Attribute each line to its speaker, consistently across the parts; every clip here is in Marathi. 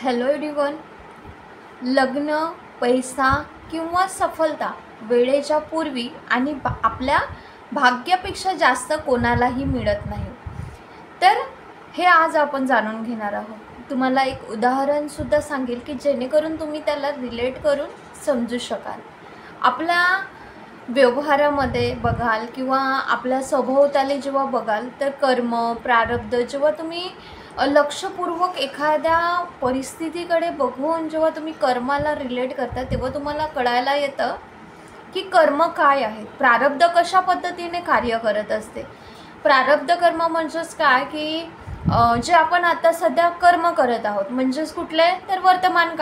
Speaker 1: Hello everyone. लग्न, पैसा किंवा सफलता वेळेच्या पूर्वी आणि आपल्या भाग्यापेक्षा जास्त कोणालाही मिळत नाही. तर हे आज आपण जाणून घेणार आहोत. तुम्हाला एक उदाहरणसुद्धा सांगेल की जेणेकरून तुम्ही त्याला रिलेट करून समजू शकाल. आपल्या व्यवहारामध्ये बघाल किंवा आपल्या सभोवताली जेव्हा बघाल तर कर्म, प्रारब्ध जेव्हा तुम्ही लक्षपूर्वक एखाद्या परिस्थितीकडे बघून जेव्हा तुम्ही कर्माला रिलेट करता तेव्हा तुम्हाला कळायला येतं की कर्म काय आहे, प्रारब्ध कशा पद्धतीने कार्य करत असते. प्रारब्ध कर्म म्हणजेच काय की जे आपण आता सध्या कर्म करत आहोत म्हणजेच कुठले तर वर्तमान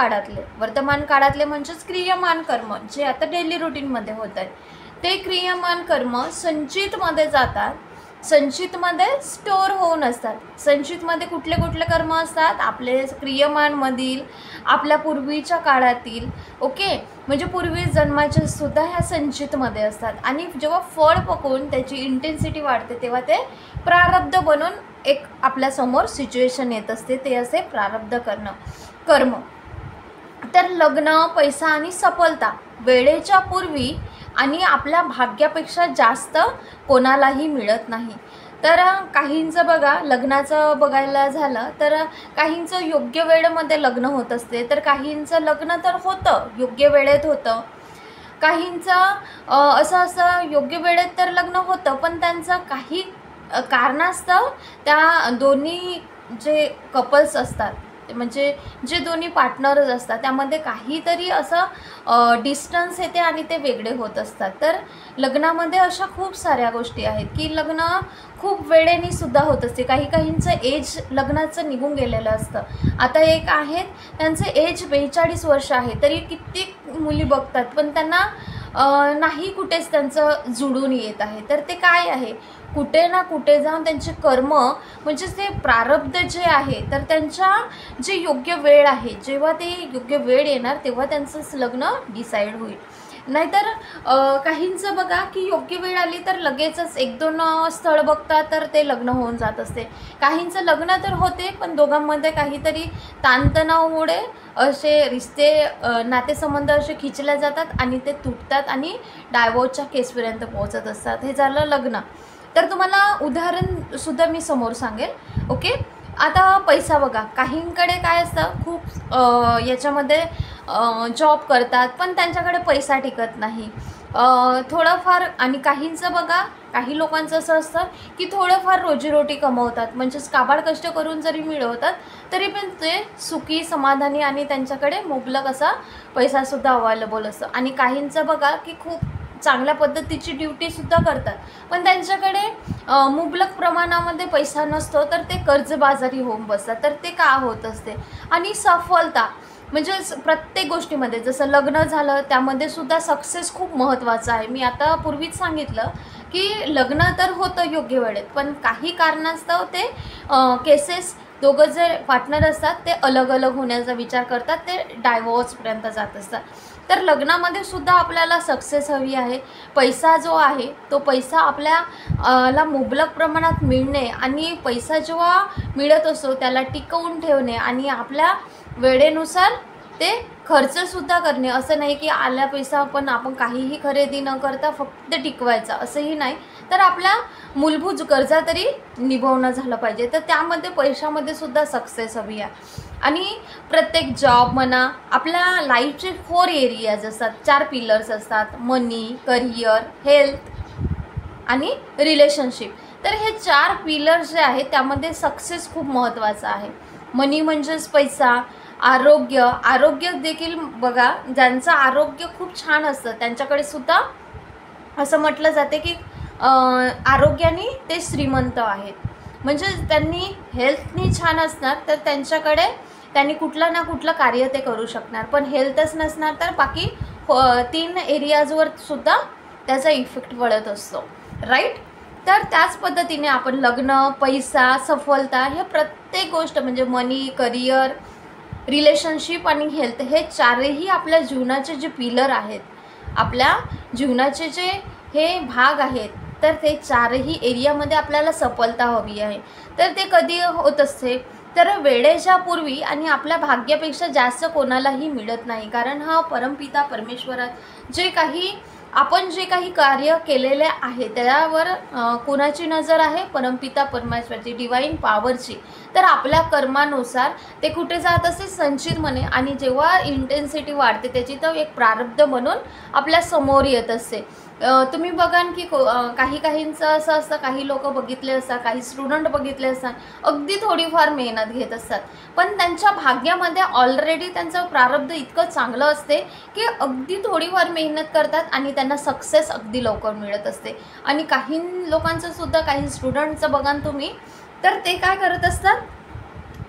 Speaker 1: काळातले म्हणजेच क्रियमान कर्म जे आता डेली रुटीनमध्ये होत आहे ते क्रियमान कर्म संचितमध्ये जातात, संचितमध्ये स्टोअर होऊन असतात. संचितमध्ये कुठले कुठले कर्म असतात, आपले क्रियमानमधील आपल्या पूर्वीच्या काळातील ओके म्हणजे पूर्वी जन्माचे सुद्धा ह्या संचितमध्ये असतात. आणि जेव्हा फळ पकवून त्याची इंटेन्सिटी वाढते तेव्हा ते प्रारब्ध बनून एक आपल्यासमोर सिच्युएशन येत असते, ते असे प्रारब्ध कर्म. तर लग्न, पैसा आणि सफलता वेळेच्या पूर्वी आणि आपल्या भाग्यापेक्षा जास्त कोणालाही मिळत नाही. तर काहींचं बघा, लग्नाचं बघायला झालं तर काहींचं योग्य वेळेमध्ये लग्न होत असते, तर काहींचं लग्न तर होतं योग्य वेळेत होतं, काहींचं असं योग्य वेळेत तर लग्न होतं पण त्यांचं काही कारणास्तव त्या दोन्ही जे कपल्स असतात म्हणजे जे दोन्ही पार्टनर्स असतात त्यामध्ये काहीतरी असं डिस्टन्स येते आणि ते वेगळे होत असतात. तर लग्नामध्ये अशा खूप साऱ्या गोष्टी आहेत की लग्न खूप वेळेने सुद्धा होत असते. काहींचं एज लग्नाचं निघून गेलेलं असतं. आता एक आहेत त्यांचं एज 42 वर्ष आहे तरी कित्येक मुली बघतात पण त्यांना नाही कुठेच त्यांचं जुळून येत आहे. तर ते काय आहे, कुठे ना कुठे जाऊन त्यांचे कर्म म्हणजे ते प्रारब्ध जे आहे तर त्यांच्या जे योग्य वेळ आहे जेव्हा ते योग्य वेळ येणार तेव्हा त्यांचं लग्न डिसाईड होईल. नाहीतर काहींचं बघा की योग्य वेळ आली तर लगेचच 1-2 स्थळ बघतात तर ते लग्न होऊन जात असते. काहींचं लग्न तर होते पण दोघांमध्ये काहीतरी ताणतणावामुळे असे रिश्ते नातेसंबंध असे खिचले जातात आणि ते तुटतात आणि डायवोर्सच्या केसपर्यंत पोहोचत असतात. हे झालं लग्न. तर तुम्हाला उदाहरणसुद्धा मी समोर सांगेल. ओके, आता पैसा बघा, काहींकडे काय असतं खूप याच्यामध्ये जॉब करतात पण त्यांच्याकडे पैसा टिकत नाही थोडंफार. आणि काहींचं बघा, काही लोकांचं असं असतं की थोडंफार रोजीरोटी कमवतात म्हणजेच काबाड कष्ट करून जरी मिळवतात तरी पण ते सुखी, समाधानी आणि त्यांच्याकडे मुबलक असा पैसासुद्धा अवेलेबल असतो. आणि काहींचं बघा की खूप चांगल्या पद्धतीची ड्युटीसुद्धा करतात पण त्यांच्याकडे मुबलक प्रमाणामध्ये पैसा नसतो तर ते कर्जबाजारी होऊन बसतात. तर ते का होत असते. आणि सफलता म्हणजे प्रत्येक गोष्टीमध्ये जसं लग्न झालं त्यामध्ये सुद्धा सक्सेस खूप महत्त्वाचा आहे. मी आता पूर्वीच सांगितलं की लग्न तर होतं योग्य वेळेत पण काही कारणास्तव ते केसेस दोघं जे पार्टनर असतात ते अलग अलग होण्याचा विचार करतात, ते डायवोर्सपर्यंत जात असतात. तर लग्नामध्ये सुद्धा आपल्याला सक्सेस हवी आहे. पैसा जो आहे तो पैसा आपल्याला मुबलक प्रमाणात मिळणे आणि पैसा जेव्हा मिळत असतो त्याला टिकवून ठेवणे आणि आपल्या वेळेनुसार ते खर्चसुद्धा करणे. असं नाही की आल्या पैसा पण आपण काहीही खरेदी न करता फक्त टिकवायचा असंही नाही. तर आपल्या मूलभूत गरजा तरी निभावणं झालं पाहिजे. तर त्यामध्ये पैशामध्ये सुद्धा सक्सेस हवी आहे. आणि प्रत्येक जॉब म्हणा, आपल्या लाईफचे 4 एरियाज असतात, 4 पिलर्स असतात, मनी, करिअर, हेल्थ आणि रिलेशनशिप. तर हे 4 पिलर्स जे आहेत त्यामध्ये सक्सेस खूप महत्त्वाचा आहे. मनी म्हणजेच पैसा, आरोग्य देखील बघा, ज्यांचं आरोग्य खूप छान असतं त्यांच्याकडे सुद्धा असं म्हटलं जाते की आरोग्याने ते श्रीमंत आहेत. म्हणजे त्यांनी हेल्थनी छान असणार तर त्यांनी कुठलं ना कुठलं कार्य ते करू शकणार. पण हेल्थच नसणार तर बाकी 3 एरियाजवर सुद्धा त्याचा इफेक्ट पडत असतो, राईट. तर त्याच पद्धतीने आपण लग्न, पैसा, सफलता हे प्रत्येक गोष्ट म्हणजे मनी, करिअर, रिलेशनशिप आणि हेल्थ हे 4ही आपल्या जीवनाचे जे पिलर आहेत, आपल्या जीवनाचे जे हे भाग आहेत तर ते 4ही एरियामध्ये आपल्याला सफलता हवी आहे. तर ते कधी होत असते तर वेळेच्या पूर्वी आणि आपल्या भाग्यापेक्षा जास्त कोणालाही मिळत नाही, कारण हा परमपिता परमेश्वरात आपण जे काही कार्य केलेले आहे त्यावर कोणाची नजर आहे? परमपिता परमेश्वरची, डिवाइन पॉवरची. तर आपल्या कर्मानुसार ते कुठे जात असते? संचित म्हणे. आणि जेव्हा इंटेन्सिटी वाढते त्याची, तर एक प्रारब्ध म्हणून आपल्या समोर येत असते. तुम्ही बघाल की काहींचं असं असतं, काही लोक बघितले असतात, काही स्टुडंट बघितले असतात, अगदी थोडीफार मेहनत घेत असतात, पण त्यांच्या भाग्यामध्ये ऑलरेडी त्यांचं प्रारब्ध इतकं चांगलं असते की अगदी थोडीफार मेहनत करतात आणि त्यांना सक्सेस अगदी लवकर मिळत असते. आणि काही लोकांचं सुद्धा, काही स्टुडंटचं बघाल तुम्ही, तर ते काय करत असतात?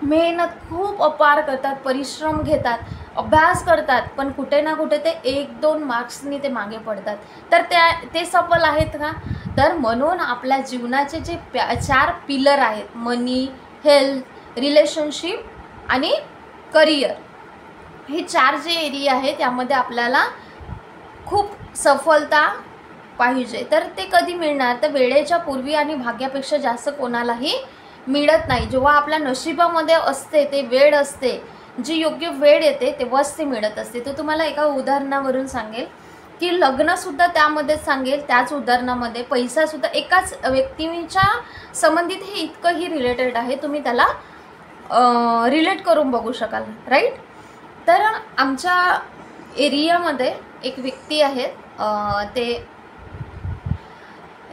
Speaker 1: मेहनत खूप अपार करतात, परिश्रम घेतात, अभ्यास करतात, पण कुठे ना कुठे ते 1-2 मार्क्सनी ते मागे पडतात. तर ते सफल आहेत का? तर म्हणून आपल्या जीवनाचे जे 4 पिलर आहेत, मनी, हेल्थ, रिलेशनशिप आणि करिअर, हे 4 जे एरिया आहेत त्यामध्ये आपल्याला खूप सफलता पाहिजे. तर ते कधी मिळणार? तर वेळेच्या पूर्वी आणि भाग्यापेक्षा जास्त कोणालाही मिळत नाही. जेव्हा आपल्या नशिबामध्ये असते ते वेळ असते, जी योग्य वेळ येते तेव्हाच ते मिळत असते. तर तुम्हाला एका उदाहरणावरून सांगेल की लग्नसुद्धा त्यामध्येच सांगेल, त्याच उदाहरणामध्ये पैसासुद्धा एकाच व्यक्तीच्या संबंधित हे इतकंही रिलेटेड आहे, तुम्ही त्याला रिलेट करून बघू शकाल, राईट. तर आमच्या एरियामध्ये एक व्यक्ती आहेत, ते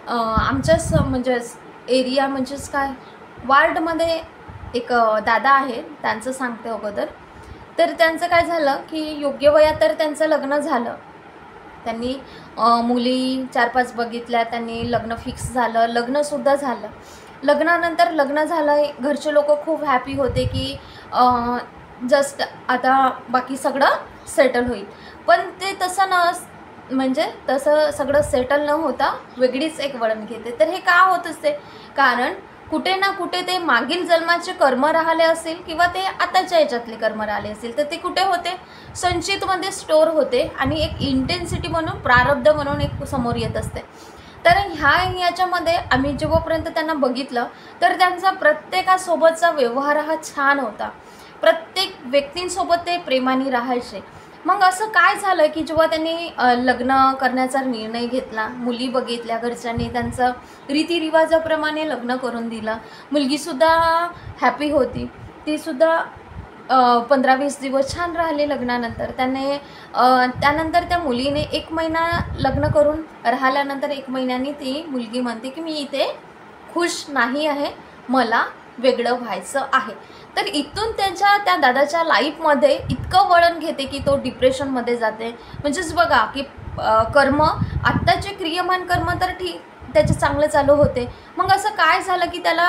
Speaker 1: आमच्याच म्हणजेच एरिया म्हणजेच काय, वार्डमध्ये एक दादा आहे, त्यांचं सांगते अगोदर. तर त्यांचं काय झालं की योग्य वयात तर त्यांचं लग्न झालं, त्यांनी मुली 4-5 बघितल्या, त्यांनी लग्न फिक्स झालं, लग्नसुद्धा झालं. लग्नानंतर लग्न झालं, घरचे लोक खूप हॅपी होते की जस्ट आता बाकी सगळं सेटल होईल. पण ते तसं म्हणजे तसं सगळं सेटल न होता वेगळीच एक वळण घेते. तर हे का होत असते? कारण कुठे ना कुठे ते मागील जन्माचे कर्म राहिले असेल किंवा ते आताच्या याच्यातले कर्म राहिले असेल, तर ते कुठे होते? संचितमध्ये स्टोअर होते आणि एक इंटेन्सिटी म्हणून, प्रारब्ध म्हणून एक समोर येत असते. तर याच्यामध्ये आम्ही जेव्हापर्यंत त्यांना बघितलं तर त्यांचा प्रत्येकासोबतचा व्यवहार हा छान होता, प्रत्येक व्यक्तींसोबत ते प्रेमाने राहायचे. मग असं काय झालं की जेव्हा त्यांनी लग्न करण्याचा निर्णय घेतला, मुली बघितल्या, घरच्यांनी त्यांचं रीतिरिवाजाप्रमाणे लग्न करून दिलं, मुलगीसुद्धा हॅपी होती, तीसुद्धा 15-20 दिवस छान राहिले लग्नानंतर. त्यानंतर त्या मुलीने 1 महिना लग्न करून राहिल्यानंतर 1 महिन्यानी ती मुलगी म्हणते की मी इथे खुश नाही आहे, मला वेगळं व्हायचं आहे. तर इथून त्या दादाच्या लाईफमध्ये इतकं वळण घेते की तो डिप्रेशनमध्ये जाते. म्हणजेच बघा की कर्म, आत्ताचे क्रियमान कर्म तर ठीक, त्याचे चांगले चालू होते, मग असं काय झालं की त्याला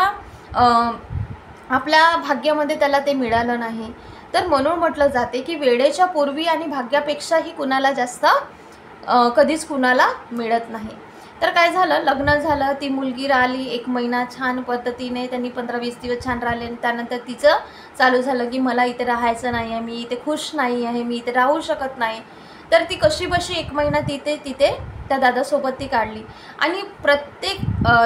Speaker 1: आपल्या भाग्यामध्ये त्याला ते मिळालं नाही. तर म्हणून म्हटलं जाते की वेळेच्या पूर्वी आणि भाग्यापेक्षाही कुणाला जास्त कधीच कुणाला मिळत नाही. तर काय झालं, लग्न झालं, ती मुलगी राहिली 1 महिना छान पद्धतीने, त्यांनी 15-20 दिवस छान राहिले. त्यानंतर तिचं चालू झालं की मला इथे राहायचं नाही आहे, मी इथे खुश नाही आहे, मी इथे राहू शकत नाही. तर ती कशीबशी 1 महिना तिथे त्या दादासोबत ती काढली. आणि प्रत्येक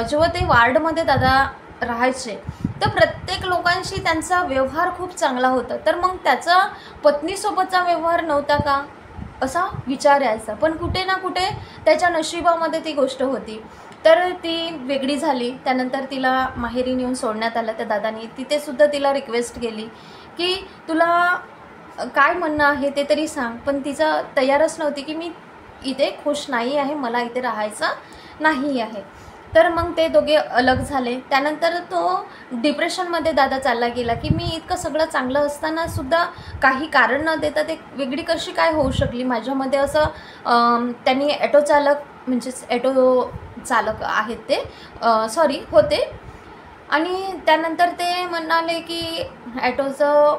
Speaker 1: जेव्हा ते वार्डमध्ये दादा राहायचे तर प्रत्येक लोकांशी त्यांचा व्यवहार खूप चांगला होता. तर मग त्याचा पत्नीसोबतचा व्यवहार नव्हता का असा विचार यायचा, पण कुठे ना कुठे त्याच्या नशिबामध्ये ती गोष्ट होती. तर ती वेगळी झाली, त्यानंतर तिला माहेरी नेऊन सोडण्यात आलं त्या दादानी. तिथेसुद्धा तिला रिक्वेस्ट केली की तुला काय म्हणणं आहे ते तरी सांग, पण तिचं तयारच नव्हती की मी इथे खुश नाही आहे, मला इथे राहायचं नाही आहे. तर मग ते दोघे अलग झाले. त्यानंतर तो डिप्रेशनमध्ये दादा चालला गेला की मी इतकं सगळं चांगलं असतानासुद्धा काही कारण न देता ते वेगळी कशी काय होऊ शकली माझ्यामध्ये, असं त्यांनी ॲटो चालक, म्हणजेच ॲटो चालक आहेत ते, होते. आणि त्यानंतर ते म्हणाले की ॲटोचं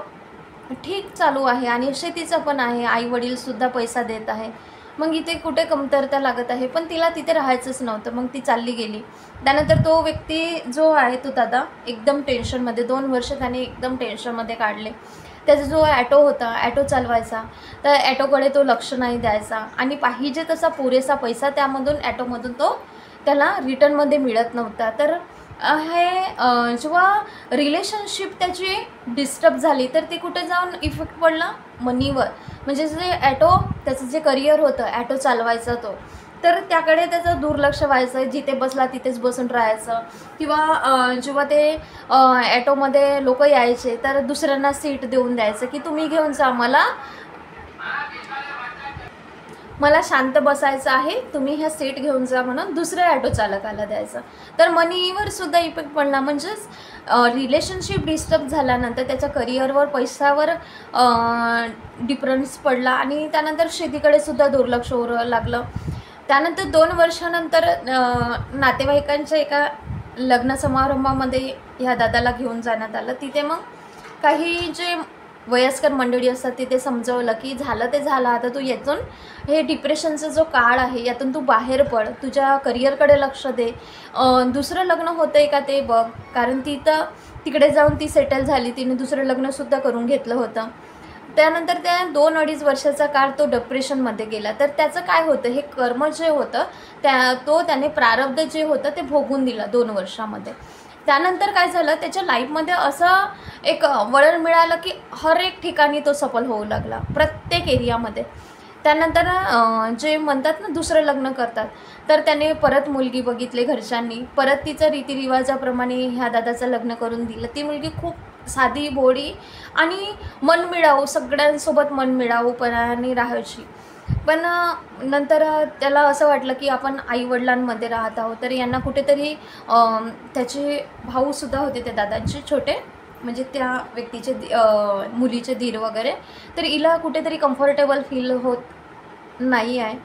Speaker 1: ठीक चालू आहे आणि शेतीचं पण आहे, आईवडीलसुद्धा पैसा देत आहे, मग इथे कुठे कमतरता लागत आहे. पण तिला तिथे राहायचंच नव्हतं, मग ती चालली गेली. त्यानंतर तो व्यक्ती जो आहे तो दादा एकदम टेन्शनमध्ये, 2 वर्ष त्याने एकदम टेन्शनमध्ये काढले. त्याचा जो ॲटो होता, ॲटो चालवायचा, तर ॲटोकडे तो लक्ष नाही द्यायचा आणि पाहिजे तसा पुरेसा पैसा त्यामधून ॲटोमधून त्याला रिटर्नमध्ये मिळत नव्हता. तर जेव्हा रिलेशनशिप त्याची डिस्टर्ब झाली तर ते कुठे जाऊन इफेक्ट पडला मनीवर. म्हणजे जे त्याचं जे करिअर होतं ॲटो चालवायचा तो, तर त्याकडे त्याचं दुर्लक्ष व्हायचं. जिथे बसला तिथेच बसून राहायचं. किंवा जेव्हा ते ॲटोमध्ये लोक यायचे तर दुसऱ्यांना सीट देऊन द्यायचं की तुम्ही घेऊन जा, मला शांत बसायचं आहे, तुम्ही ह्या सीट घेऊन जा म्हणून दुसऱ्या ॲटो चालकाला द्यायचं. तर मनीवर सुद्धा इफेक्ट पडला. म्हणजेच रिलेशनशिप डिस्टर्ब झाल्यानंतर त्याच्या करिअरवर, पैशावर डिफरन्स पडला आणि त्यानंतर शेतीकडे सुद्धा दुर्लक्ष होऊ लागलं. त्यानंतर 2 वर्षानंतर नातेवाईकांच्या एका लग्न समारंभामध्ये ह्या दादाला घेऊन जाण्यात आलं. तिथे मग काही जे वयस्कर मंडळी असतात तिथे समजवलं की झालं ते झालं, आता तू यातून, हे डिप्रेशनचा जो काळ आहे यातून तू बाहेर पड, तुझ्या करिअरकडे लक्ष दे, दुसरं लग्न होतं आहे का ते बघ. कारण तिकडे जाऊन ती सेटल झाली, तिने दुसरं लग्नसुद्धा करून घेतलं होतं. त्यानंतर त्या 2-2.5 वर्षाचा काळ तो डिप्रेशनमध्ये गेला. तर त्याचं काय होतं, हे कर्म जे होतं त्याने प्रारब्ध जे होतं ते भोगून दिलं 2 वर्षामध्ये. त्यानंतर काय झालं, त्याच्या लाईफमध्ये असं एक वळण मिळालं की हर एक ठिकाणी तो सफल होऊ लागला, प्रत्येक एरियामध्ये. त्यानंतर जे म्हणतात ना दुसरं लग्न करतात, तर त्याने परत मुलगी बघितली घरच्यांनी, परत तिचं रीतिरिवाजाप्रमाणे ह्या दादाचं लग्न करून दिलं. ती मुलगी खूप साधी भोळी आणि मनमिळावू, सगळ्यांसोबत मनमिळावूपणाने राहायची. पण नंतर त्याला असं वाटलं की आपण आईवडिलांमध्ये राहत आहोत, तर यांना कुठेतरी त्याचे भाऊसुद्धा होते त्या दादांचे छोटे, म्हणजे त्या व्यक्तीचे मुलीचे दीर वगैरे. तर हिला कुठेतरी कम्फर्टेबल फील होत नाही आहे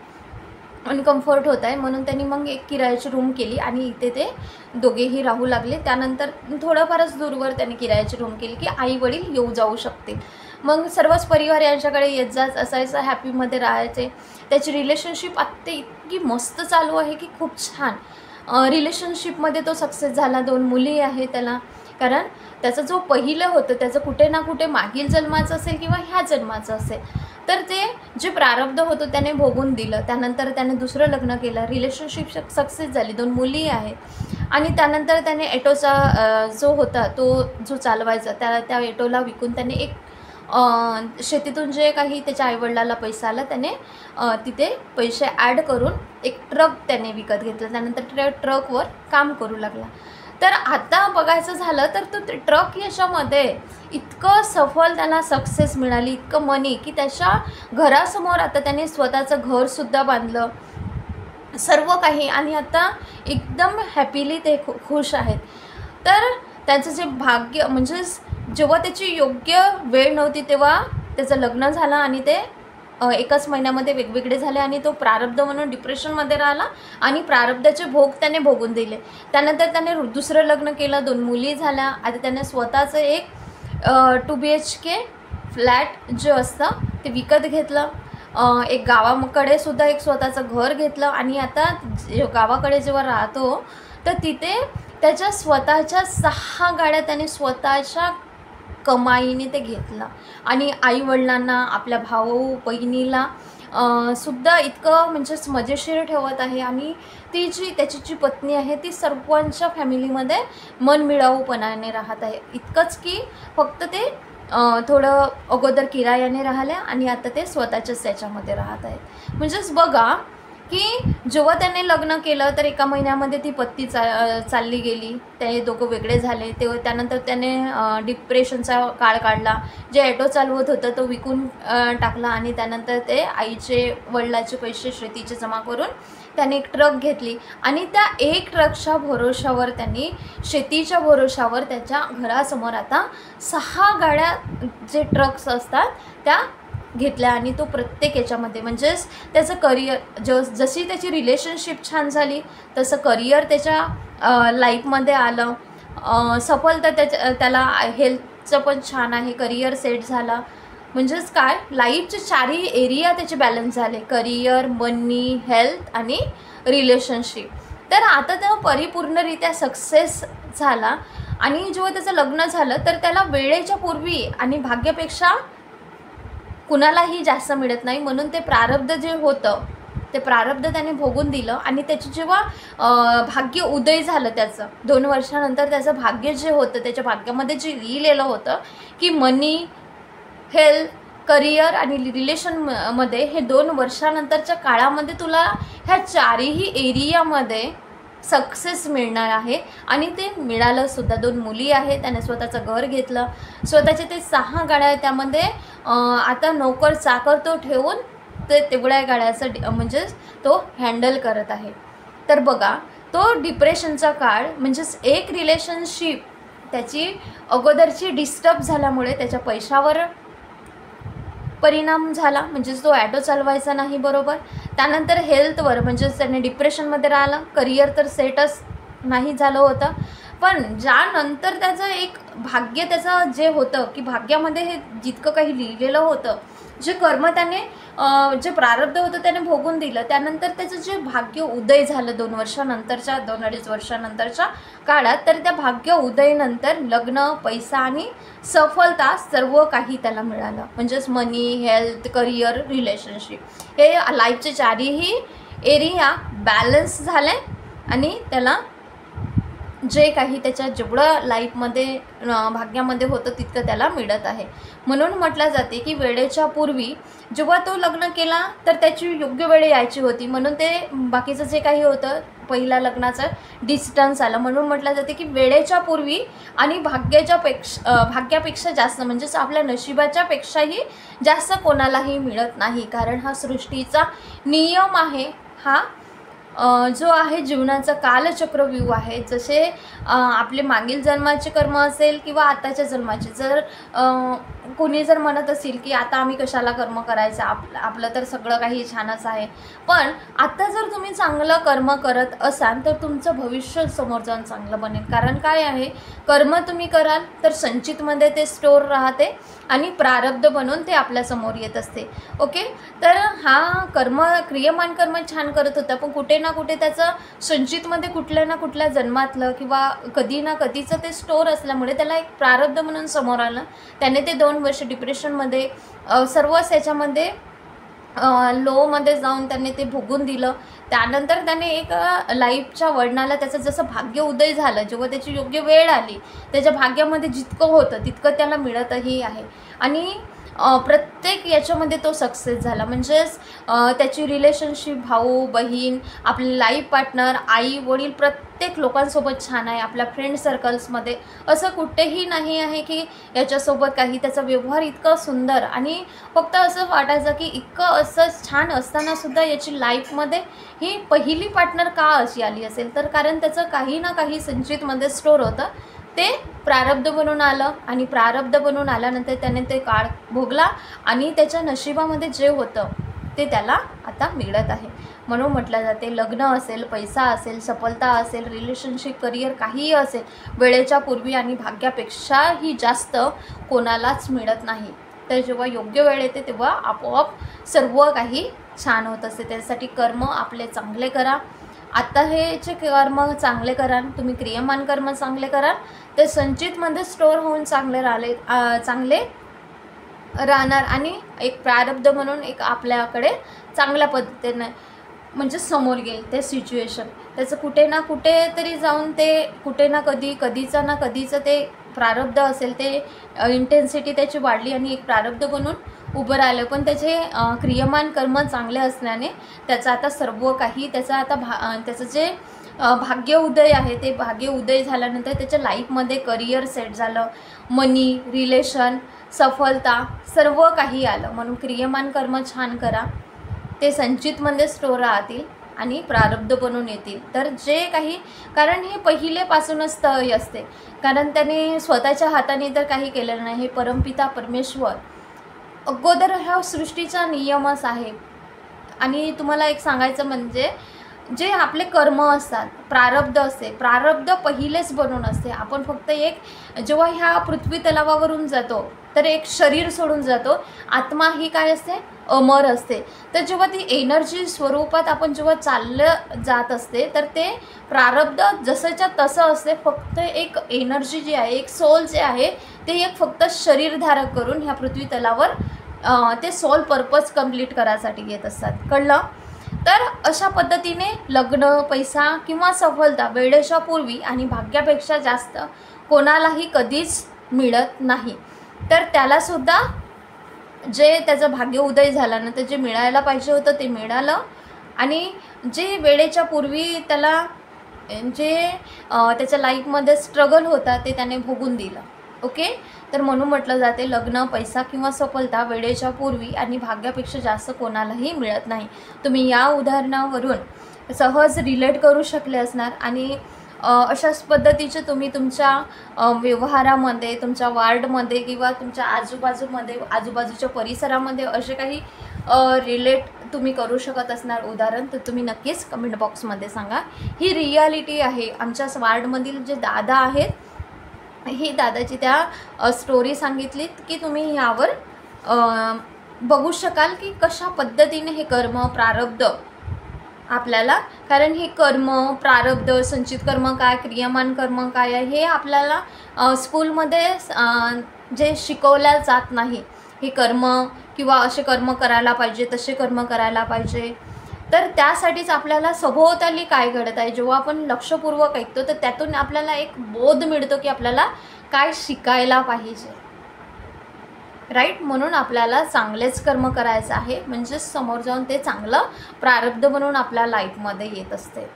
Speaker 1: आणि कम्फर्ट होत आहे, म्हणून त्यांनी मग एक किरायाची रूम केली आणि इथे ते दोघेही राहू लागले. त्यानंतर थोडंफारच दूरवर त्यांनी किरायाची रूम केली की आई वडील येऊ जाऊ शकतील. मग सर्वच परिवार यांच्याकडे येत जात असायचं, हॅपीमध्ये राहायचे. त्याची रिलेशनशिप आत्ता इतकी मस्त चालू आहे की खूप छान रिलेशनशिपमध्ये तो सक्सेस झाला. 2 मुली आहे त्याला. कारण त्याचं जो पहिलं होतं त्याचं कुठे ना कुठे मागील जन्माचं असेल किंवा ह्या जन्माचं असेल, तर ते जे प्रारब्ध होतं त्याने भोगून दिलं. त्यानंतर त्याने दुसरं लग्न केलं, रिलेशनशिप सक्सेस झाली, 2 मुली आहेत. आणि त्यानंतर त्याने ॲटोचा जो होता तो जो चालवायचा त्या ॲटोला विकून त्याने एक शेतीतून जे काही त्याच्या आईवडिलाला पैसा आला त्याने तिथे पैसे ॲड करून एक ट्रक त्याने विकत घेतला. त्यानंतर ट्रकवर काम करू लागला. तर आता बघायचं झालं तर तो ट्रक याच्यामध्ये इतकं सफल त्याला सक्सेस मिळाली, इतकं मनी, की त्याच्या घरासमोर आता त्याने स्वतःचं घरसुद्धा बांधलं, सर्व काही. आणि आता एकदम हॅपीली ते खुश आहेत. तर त्यांचं जे भाग्य, म्हणजेच जेव्हा त्याची योग्य वेळ नव्हती तेव्हा त्याचं लग्न झालं आणि ते एकाच महिन्यामध्ये वेगवेगळे झाले आणि तो प्रारब्ध म्हणून डिप्रेशनमध्ये राहिला आणि प्रारब्धाचे भोग त्याने भोगून दिले. त्यानंतर त्याने दुसरं लग्न केलं, 2 मुली झाल्या. आता त्याने स्वतःचं एक 2 BHK फ्लॅट जे असतं ते विकत घेतलं. एक गावाकडे सुद्धा एक स्वतःचं घर घेतलं. आणि आता गावाकडे जेव्हा राहतो तर तिथे त्याच्या स्वतःच्या 6 गाड्या त्याने स्वतःच्या कमाईने ते घेतलं. आणि आईवडिलांना, आपल्या भाऊ बहिणीला सुद्धा इतकं म्हणजेच मजेशीर ठेवत आहे. आणि त्याची जी पत्नी आहे ती सर्वांच्या फॅमिलीमध्ये मनमिळावूपणाने राहत आहे. इतकंच की फक्त ते थोडं अगोदर किरायाने राहिल्या आणि आता ते स्वतःच्याच त्याच्यामध्ये राहत आहेत. म्हणजेच बघा की जेव्हा त्याने लग्न केलं तर एका महिन्यामध्ये ती पत्नी चालली गेली, ते दोघं वेगळे झाले. त्यानंतर त्याने डिप्रेशनचा काळ काढला. जे ॲटो चालवत होतं तो विकून टाकला आणि त्यानंतर ते आईचे वडिलाचे पैसे शेतीचे जमा करून त्याने एक ट्रक घेतली. आणि त्या एक ट्रकच्या भरोशावर त्यांनी, शेतीच्या भरोशावर त्याच्या घरासमोर आता 6 गाड्या जे ट्रक्स असतात त्या घेतल्या. आणि तो प्रत्येक याच्यामध्ये, म्हणजेच त्याचं करिअर, जशी त्याची रिलेशनशिप छान झाली तसं करिअर त्याच्या लाईफमध्ये आलं. सफलता त्याला हेल्थचं पण छान आहे, करिअर सेट झाला. म्हणजेच काय, लाईफचे 4ही एरिया त्याचे बॅलन्स झाले, करिअर, मनी, हेल्थ आणि रिलेशनशिप. तर आता तो परिपूर्णरित्या सक्सेस झाला. आणि जेव्हा त्याचं लग्न झालं तर त्याला वेळेच्या पूर्वी आणि भाग्यापेक्षा कुणालाही जास्त मिळत नाही, म्हणून ते प्रारब्ध जे होतं ते प्रारब्ध त्याने भोगून दिलं आणि त्याची जेव्हा भाग्य उदय झालं त्याचं 2 वर्षानंतर त्याचं भाग्य जे होतं त्याच्या भाग्यामध्ये जे लिहिलेलं होतं की मनी, हेल्थ, करिअर आणि रिलेशनमध्ये हे 2 वर्षानंतरच्या काळामध्ये तुला ह्या चारही एरियामध्ये सक्सेस मिळणार आहे आणि ते मिळालं सुद्धा. 2 मुली आहेत, त्याने स्वतःचं घर घेतलं, स्वतःचे ते 6 गाड्या आहेत, त्यामध्ये आता नोकर चाकर तो ठेवून ते तेवढ्या गाड्याचं म्हणजेच तो हँडल करत आहे. तर बघा, तो डिप्रेशनचा काळ म्हणजेच एक रिलेशनशिप त्याची अगोदरची डिस्टर्ब झाल्यामुळे त्याच्या पैशावर परिणाम झाला, म्हणजेच तो ॲटो चालवायचा नाही बरोबर. त्यानंतर हेल्थवर म्हणजेच त्याने डिप्रेशनमध्ये राहिलं. करिअर तर सेटच नाही झालं होतं. पण ज्यानंतर त्याचं एक भाग्य त्याचं जे होतं की भाग्यामध्ये हे जितकं काही लिहिलेलं होतं, जे कर्म त्याने जे प्रारब्ध होतं त्याने भोगून दिलं, त्यानंतर त्याचं जे भाग्य उदय झालं 2 वर्षानंतरच्या 2-2.5 वर्षानंतरच्या काळात, तर त्या भाग्य उदयनंतर लग्न, पैसा आणि सफलता सर्व काही त्याला मिळालं. म्हणजेच मनी, हेल्थ, करिअर, रिलेशनशिप हे लाईफचे चारही एरिया बॅलन्स झाले आणि त्याला जे काही त्याच्या जेवढं लाईफमध्ये भाग्यामध्ये होतं तितकं त्याला मिळत आहे. म्हणून म्हटलं जाते की वेळेच्या पूर्वी जेव्हा तो लग्न केला तर त्याची योग्य वेळ यायची होती, म्हणून ते बाकीचं जे काही होतं पहिल्या लग्नाचं डिस्टन्स आलं. म्हणून म्हटलं जाते की वेळेच्या पूर्वी आणि भाग्यापेक्षा जास्त म्हणजेच आपल्या नशिबाच्या पेक्षाही जास्त कोणालाही मिळत नाही. कारण हा सृष्टीचा नियम आहे, हा जो आहे जीवनाचा कालचक्रव्यूह आहे. जसे आपले मागील जन्माचे कर्म असेल किंवा आताच्या जन्माचे, जर कोणी जर म्हणत असेल की आता आम्ही कशाला कर्म करायचं, आपलं तर सगळं काही छानच आहे, पण आता जर तुम्ही चांगलं कर्म करत असाल तर तुमचं भविष्य समोर जाऊन चांगलं बनेल. कारण काय आहे, कर्म तुम्ही कराल तर संचितमध्ये ते स्टोर राहते आणि प्रारब्ध बनून ते आपल्यासमोर येत असते. ओके, तर हा क्रियमान कर्म छान करत होता, पण कुठे ना कुठे त्याचं संचितमध्ये कुठल्या ना कुठल्या जन्मातलं किंवा कधी ना कधीचं ते स्टोर असल्यामुळे त्याला एक प्रारब्ध म्हणून समोर आलं. त्याने ते 2 वर्ष डिप्रेशनमध्ये सर्वच याच्यामध्ये लोमध्ये जाऊन त्याने ते भोगून दिलं. त्यानंतर त्याने एक लाईफच्या वळणाला त्याचं जसं भाग्य उदय झालं, जेव्हा त्याची योग्य वेळ आली, त्याच्या भाग्यामध्ये जितकं होतं तितकं त्याला मिळतही आहे आणि प्रत्येक याच्यामध्ये तो सक्सेस झाला. म्हणजेच त्याची रिलेशनशिप, भाऊ बहीण, आपले लाईफ पार्टनर, आई वडील प्रत्येक लोकांसोबत छान आहे. आपल्या फ्रेंड सर्कल्समध्ये असं कुठेही नाही आहे की याच्यासोबत काही त्याचा व्यवहार इतका सुंदर आणि फक्त असं वाटायचं की इतकं असं छान असतानासुद्धा याची लाईफमध्ये ही पहिली पार्टनर का अशी आली असेल, तर कारण त्याचं काही ना काही संचितमध्ये स्टोर होतं, ते प्रारब्ध बनून आलं आणि प्रारब्ध बनून आल्यानंतर त्याने ते काळ भोगला आणि त्याच्या नशिबामध्ये जे होतं ते त्याला आता मिळत आहे. म्हणून म्हटलं जाते लग्न असेल, पैसा असेल, सफलता असेल, रिलेशनशिप, करिअर काहीही असेल, वेळेच्या पूर्वी आणि भाग्यापेक्षाही जास्त कोणालाच मिळत नाही. तर जेव्हा योग्य वेळ येते तेव्हा आपोआप सर्व काही छान होत असते. त्यासाठी कर्म आपले चांगले करा. आता हे जे कर्म चांगले कराल, तुम्ही क्रियमान कर्म चांगले कराल, ते संचितमध्ये स्टोर होऊन चांगले राहणार आणि एक प्रारब्ध म्हणून एक आपल्याकडे चांगल्या पद्धतीने म्हणजे समोर येईल ते सिच्युएशन. त्याचं कुठे ना कुठे तरी जाऊन ते कुठे ना कधीचं ते प्रारब्ध असेल ते इंटेन्सिटी त्याची वाढली आणि एक प्रारब्ध बनून उभं राहिलं. पण त्याचे क्रियमान कर्म चांगले असल्याने त्याचं आता सर्व काही त्याचं जे भाग्य उदय आहे ते भाग्य उदय झाल्यानंतर त्याच्या लाईफमध्ये करिअर सेट झालं, मनी, रिलेशन, सफलता सर्व काही आलं. म्हणून क्रियमान कर्म छान करा, ते संचितमध्ये स्टोर राहतील आणि प्रारब्ध बनून येतील. तर जे काही, कारण हे पहिलेपासूनच तय असते, कारण त्याने स्वतःच्या हाताने तर काही केलेलं नाही. हे परमपिता परमेश्वर अगोदर ह्या सृष्टीचा नियमच आहे. आणि तुम्हाला एक सांगायचं म्हणजे जे आपले कर्म असतात, प्रारब्ध असते, प्रारब्ध पहिलेच बनून असते. आपण फक्त एक जेव्हा ह्या पृथ्वी तलावावरून जातो तर एक शरीर सोडून जातो, आत्मा ही काय असते, अमर असते. तर जेव्हा ती एनर्जी स्वरूपात आपण जेव्हा चाललं जात असते तर ते प्रारब्ध जसंच्या तसं असते. फक्त एक एनर्जी जी आहे, एक सोल जे आहे ते एक फक्त शरीरधारक करून ह्या पृथ्वी तलावर ते सोल पर्पज कंप्लीट करायसाठी येत असतात. कळलं? तर अशा पद्धतीने लग्न, पैसा किंवा सफलता वेळेच्या पूर्वी आणि भाग्यापेक्षा जास्त कोणालाही कधीच मिळत नाही. तर त्यालासुद्धा जे त्याचं भाग्य उदय झाल्यानंतर जे मिळायला पाहिजे होतं ते मिळालं, आणि जे वेळेच्या पूर्वी त्याला जे त्याच्या लाईफमध्ये स्ट्रगल होता ते त्याने भोगून दिलं. ओके. तर म्हणून म्हटलं जाते लग्न, पैसा किंवा सफलता वेळेच्या पूर्वी आणि भाग्यापेक्षा जास्त कोणालाही मिळत नाही. तुम्ही या उदाहरणावरून सहज रिलेट करू शकले असणार, आणि अशाच पद्धतीचे तुम्ही तुमच्या व्यवहारामध्ये, तुमच्या वार्डमध्ये किंवा तुमच्या आजूबाजूच्या परिसरामध्ये असे काही रिलेट तुम्ही करू शकत असणार उदाहरण, तर तुम्ही नक्कीच कमेंट बॉक्समध्ये सांगा. ही रियालिटी आहे. आमच्या वार्डमधील जे दादा आहेत, ही दादाची त्या स्टोरी सांगितलीत की तुम्ही यावर बघू शकाल की कशा पद्धतीने हे कर्म, प्रारब्ध आपल्याला, कारण हे कर्म, प्रारब्ध, संचित कर्म काय, क्रियमान कर्म काय आहे, हे आपल्याला स्कूलमध्ये जे शिकवल्या जात नाही. हे कर्म किंवा असे कर्म करायला पाहिजे, तसे कर्म करायला पाहिजे. तर त्यासाठीच आपल्याला सभोवताली काय घडत आहे जेव्हा आपण लक्षपूर्वक ऐकतो, तर त्यातून आपल्याला एक बोध मिळतो की आपल्याला काय शिकायला पाहिजे. राईट. म्हणून आपल्याला चांगलेच कर्म करायचं आहे, म्हणजे समोर जाऊन ते चांगलं प्रारब्ध बनवून आपल्या लाईफमध्ये येत असते.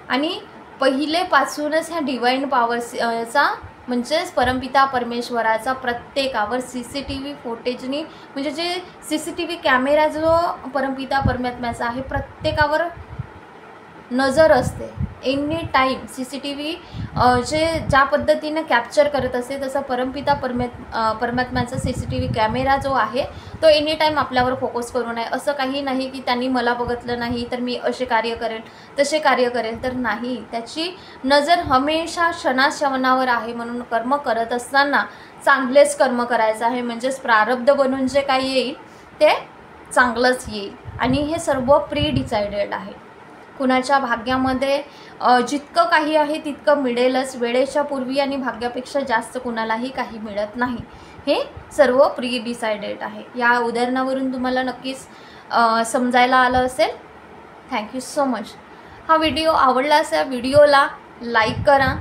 Speaker 1: आणि पहिलेपासूनच ह्या डिवाईन पॉवरचा म्हणजेच परमपिता परमेश्वराचा प्रत्येकावर CCTV फुटेजनी, म्हणजे जे CCTV कॅमेरा जो परमपिता परमात्म्याचा आहे प्रत्येकावर नजर असते. एनी टाईम CCTV जे ज्या पद्धतीनं कॅप्चर करत असते तसा परमपिता परमात्म्याचा CCTV कॅमेरा जो आहे तो एनी टाईम आपल्यावर फोकस करू नये. असं काही नाही की त्यांनी मला बघितलं नाही तर मी असे कार्य करेल, तसे कार्य करेल, तर नाही. त्याची नजर हमेशा क्षणाक्षणावर आहे. म्हणून कर्म करत असताना चांगलेच कर्म करायचं आहे, म्हणजेच प्रारब्ध बनून जे काही येईल ते चांगलंच येईल. आणि हे सर्व प्री डिसाइडेड आहे. कुणाच्या भाग्यामध्ये जितकं काही आहे तितकं मिळेलच. वेळेच्या पूर्वी आणि भाग्यापेक्षा जास्त कुणालाही काही मिळत नाही. हे सर्व प्री डिसाइडेड आहे. या उदाहरणावरून तुम्हाला नक्कीच समजायला आलं असेल. Thank you so much. हा व्हिडिओ आवडला असेल व्हिडिओला लाईक करा.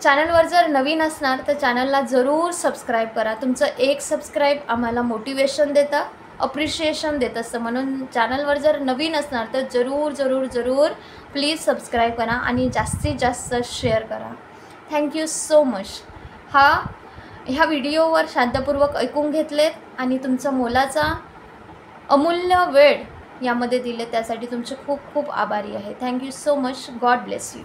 Speaker 1: चॅनलवर जर नवीन असणार तर चॅनलला जरूर सबस्क्राईब करा. तुमचं एक सबस्क्राईब आम्हाला मोटिवेशन देतं, अप्रिशिएशन देत असतं. म्हणून चॅनलवर जर नवीन असणार तर जरूर जरूर जरूर प्लीज सबस्क्राईब करा आणि जास्तीत जास्त शेअर करा. Thank you so much. ह्या व्हिडिओवर शांतपूर्वक ऐकून घेतलेत आणि तुमचा मोलाचा अमूल्य वेळ यामध्ये दिले त्यासाठी तुमचे खूप खूप आभारी आहे. Thank you so much. God bless you.